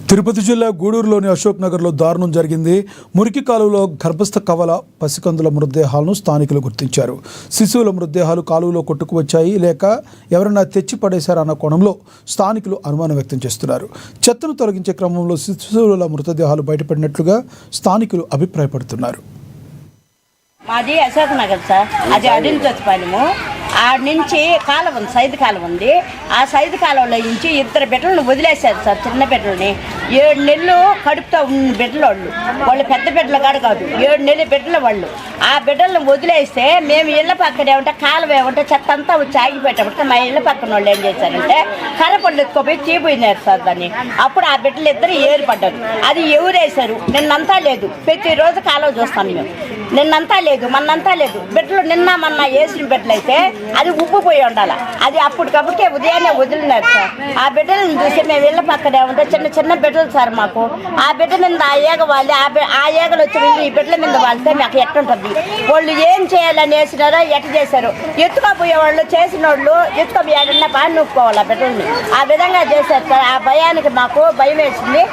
తిరుపతి జిల్లా గూడూరులోని అశోక్ నగర్లో దారుణం జరిగింది. మురికి కాలువలో గర్భస్థ కవల పసికందుల మృతదేహాలను స్థానికులు గుర్తించారు. శిశువుల మృతదేహాలు కాలువలో కొట్టుకువచ్చాయి లేక ఎవరైనా తెచ్చి పడేశారన్న కోణంలో స్థానికులు అనుమానం వ్యక్తం చేస్తున్నారు. చెత్తను తొలగించే క్రమంలో శిశువుల మృతదేహాలు బయటపడినట్లుగా స్థానికులు అభిప్రాయపడుతున్నారు. మాది అశోక్ నగర్ సార్, అది అడిల్చొచ్చిపాలెము. ఆడ నుంచి కాలువ ఉంది, సైదు కాలువ ఉంది. ఆ సైదు కాలువలో నుంచి ఇద్దరు బిడ్డలను వదిలేశారు సార్, చిన్న బిడ్డలని. 7 నెలలు కడుపుతో ఉన్న బిడ్డలు వాళ్ళు పెద్ద బిడ్డలు కాదు, 7 నెలల బిడ్డలు వాళ్ళు. ఆ బిడ్డలను వదిలేస్తే మేము ఇళ్ళ పక్కనే ఉంటే కాలువ ఏమంటే చెత్త అంతా వచ్చి ఆగిపోయేటప్పుడు మా ఇళ్ళ పక్కన వాళ్ళు ఏం చేశారంటే కర్రపళ్ళు ఎత్తుకోపోయి తీపోయినారు సార్ దాన్ని. అప్పుడు ఆ బిడ్డలు ఇద్దరు ఏర్పడ్డారు. అది ఎవరేశారు నిన్నంతా లేదు, ప్రతిరోజు కాలువ చూస్తాం మేము. నిన్నంతా లేదు, మన్నంతా లేదు. బిడ్డలు నిన్న మొన్న వేసిన బిడ్డలు అయితే అది ఉబ్బిపోయి ఉండాలి. అది అప్పటికప్పటికే ఉదయాన్నే వదిలినారు సార్. ఆ బిడ్డలను చూసి మేము ఇళ్ళ పక్కనే ఉంటే చిన్న చిన్న బిడ్డలు సార్ మాకు. ఆ బిడ్డ మీద ఆ ఏగ వాలి, ఆ ఏగలు వచ్చి ఈ బిడ్డల మీద వాళ్తే మాకు ఎట్టుంటుంది. వాళ్ళు ఏం చేయాలని వేసినారో ఎట్ట చేశారు. ఎత్తుకోపోయే వాళ్ళు చేసిన వాళ్ళు ఎత్తుకోపోయి ఏడన్నా బాగా నూపుకోవాలి ఆ బిడ్డల్ని. ఆ విధంగా చేశారు సార్. ఆ భయానికి మాకు భయం వేసింది.